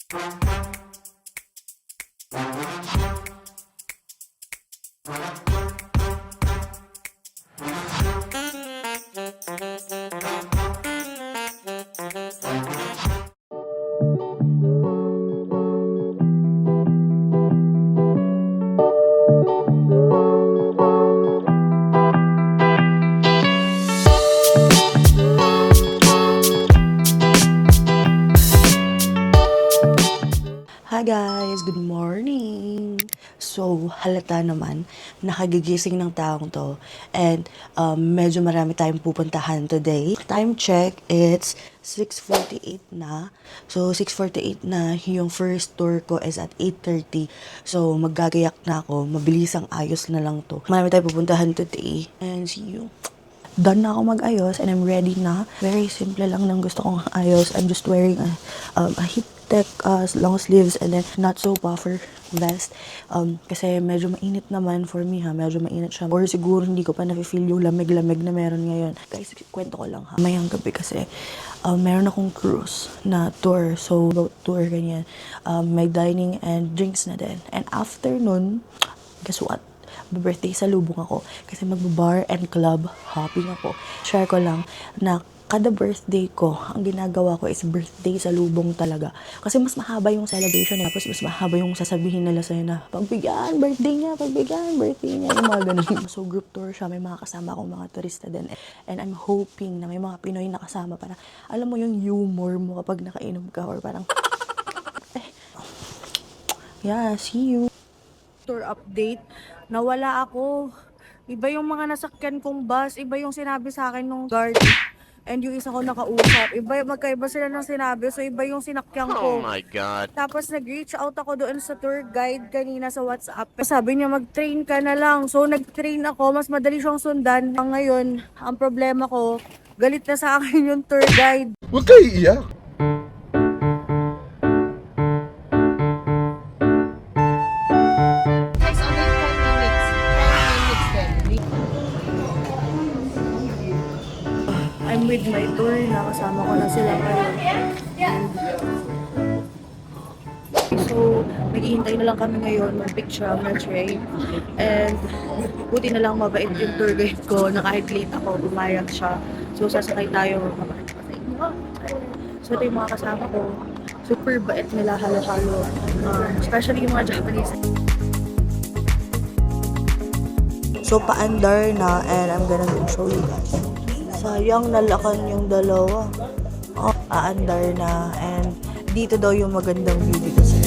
Hi guys! Good morning! So, halata naman, nakagigising ng taong to. And medyo marami tayong pupuntahan today. Time check, it's 6:48 na. So, 6:48 na. Yung first tour ko is at 8:30. So, maggagayak na ako. Mabilis ang ayos na lang to. Marami tayong pupuntahan today. And see you. Done na ako mag-ayos and I'm ready na. Very simple lang ng gusto kong ayos. I'm just wearing a hip tech long sleeves and then not so puffer vest. Kasi medyo mainit naman for me ha. Medyo mainit siya. Or siguro hindi ko pa na-feel yung lamig-lamig na meron ngayon. Guys, kwento ko lang ha. Mayang gabi kasi meron akong cruise na tour. So, boat tour ganyan. May dining and drinks na din. And after nun, guess what? Birthday sa lubong ako kasi magbabar and club hopping ako. Share ko lang na kada birthday ko, ang ginagawa ko is birthday sa lubong talaga. Kasi mas mahaba yung celebration, tapos mas mahaba yung sasabihin nila sa'yo na pagbigyan, birthday niya, yung mga ganun. So group tour siya, may mga kasama akong mga turista din. And I'm hoping na may mga Pinoy na kasama para alam mo yung humor mo kapag nakainom ka or parang yeah, see you. Tour update, nawala ako. Iba yung mga nasakyan kong bus, iba yung sinabi sa akin nung guard. And yung isa ko nakausap, magkaiba sila ng sinabi, so iba yung sinakyan ko. Oh my God. Tapos nag-reach out ako doon sa tour guide kanina sa WhatsApp. Sabi niya mag-train ka na lang. So nag-train ako, mas madali siyang sundan. Ngayon, ang problema ko, galit na sa akin yung tour guide. Huwag kayo iiyak. Next only 10 minutes. 10 minutes then. I'm with my tour, nakasama ko na sila ngayon. So, naghihintay na lang kami ngayon mag-picture ng train. And buti na lang mabait yung tour guide ko na kahit late ako, pumayag siya. So, sasakay tayo. So, ito yung mga kasama ko. Super bait nila, halo-halo. Especially yung mga Japanese. So, paandar na and I'm gonna show you guys. Sayang, nalakan yung dalawa. Aandar na and dito daw yung magandang view dito sa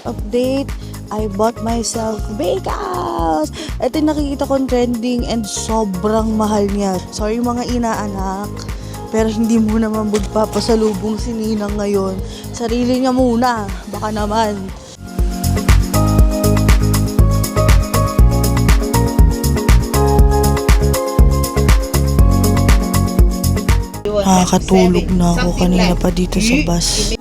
update, I bought myself bagels! Ito yung nakikita kong trending and sobrang mahal niya. Sorry mga inaanak, pero hindi mo naman magpapasalubong si Ninang ngayon. Sarili niya muna, baka naman. Nakakatulog na ako kanina pa dito sa bus.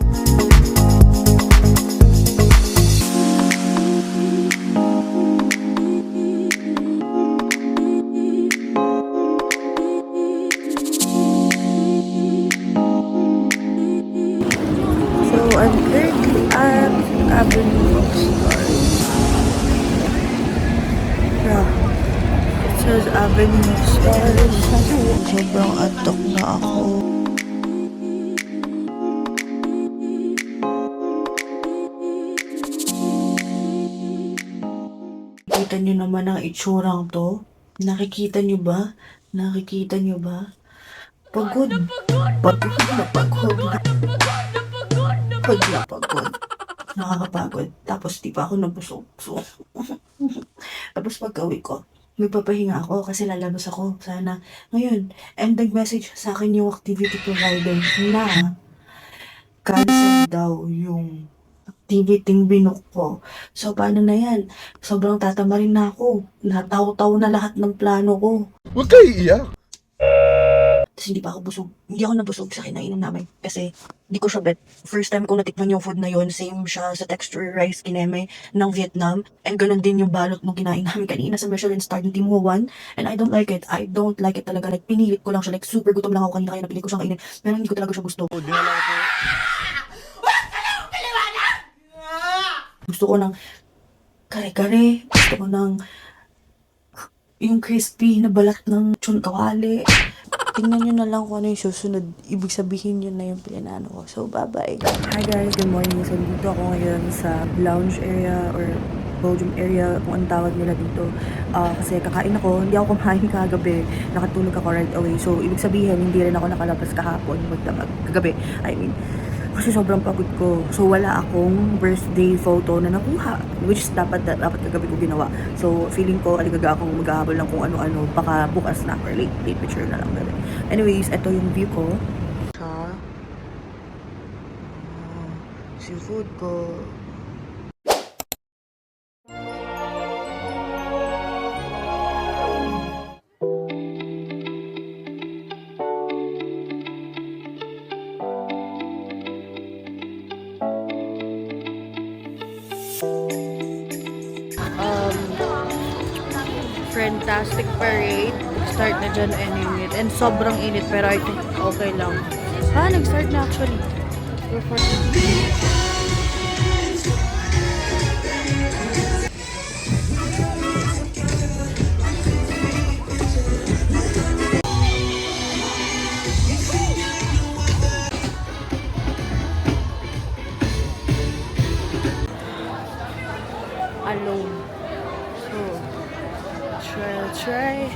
I'm currently at Avenue of Stars. Yeah. It says Avenue of Stars. Sobrang antok na ako. Nakikita nyo naman ang itsurang to? Nakikita nyo ba? Pagod. Pagod na pagod. Pagod na pagod. Nakakapagod. Tapos di pa ako nabusog. So, tapos pagka-uwi ko, magpapahinga ako kasi lalabas ako. Sana. Ngayon, and nag-message sa akin yung activity provider na cancel daw yung activity binook ko. So, paano na yan? Sobrang tatamarin na ako. Nataw-taw na lahat ng plano ko. Huwag kayo iiyak. Tapos hindi pa ako busog. Hindi ako nabusog sa kinainan namin. Kasi di ko siya bet. First time ko natikman yung food na yon. Same siya sa texture rice kineme ng Vietnam. And ganun din yung balot nung kinain namin kanina sa Michelin star ng Tim Ho Wan. And I don't like it. I don't like it talaga. Like, pinilit ko lang siya. Like, super gutom lang ako kanina kaya napilit ko siyang kainin. Pero hindi ko talaga siya gusto. Gusto ko ng kare-kare. Gusto ko ng yung crispy na balat ng chun kawali. Tingnan nyo na lang kung ano yung susunod. Ibig sabihin yun na yung pinano ko. So, bye-bye. Hi guys, good morning. So, dito ako ngayon sa lounge area or podium area, kung anong tawag nila dito. Kasi kakain ako. Hindi ako kumain kagabi. Nakatulog ako right away. So, ibig sabihin, hindi rin ako nakalabas kahapon. Kagabi. I mean, kasi sobrang pagod ko. So, wala akong birthday photo na nakuha. Which is dapat kagabi ko ginawa. So, feeling ko, aligaga akong maghahabol ng kung ano-ano. Baka bukas na or late picture na lang gawin. Anyways, ito yung view ko. Sa seafood ko. Fantastic Parade. Start na dyan any minute. And sobrang init pero I think okay lang. Nag-start na actually. Alone. So, try.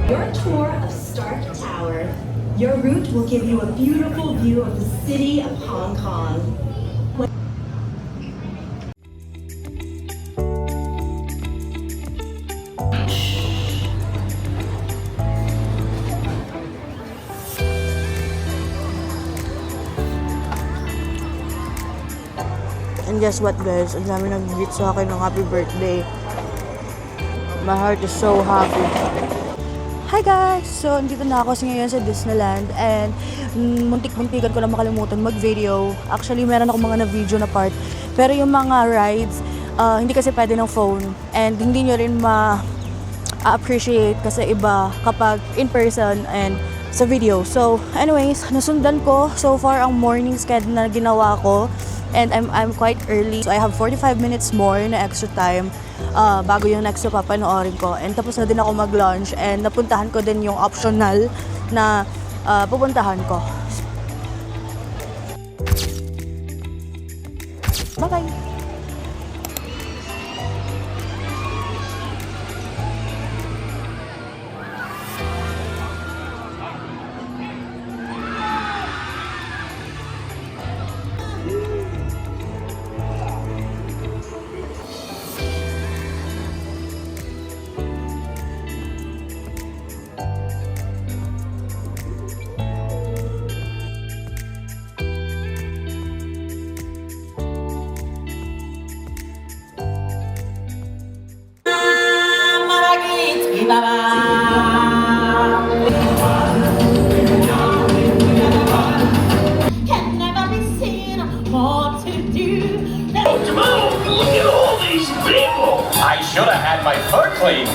Your tour of Stark Tower. Your route will give you a beautiful view of the city of Hong Kong. And guess what guys? Ang dami nag-greet sa akin ng happy birthday. My heart is so happy. Hi guys! So, andito na ako ngayon sa Disneyland and muntik-muntikan ko na makalimutan mag-video. Actually, meron ako mga na-video na part. Pero yung mga rides, hindi kasi pwede ng phone and hindi nyo rin ma-appreciate kasi iba kapag in person and sa video. So, anyways, nasundan ko so far ang morning schedule na ginawa ko. And I'm quite early. So I have 45 minutes more na extra time bago yung next na papanoorin ko. And tapos na din ako mag-lunch and napuntahan ko din yung optional na pupuntahan ko. Bye-bye! Can never be seen what to do. Look at all these people! I should have had my third clean.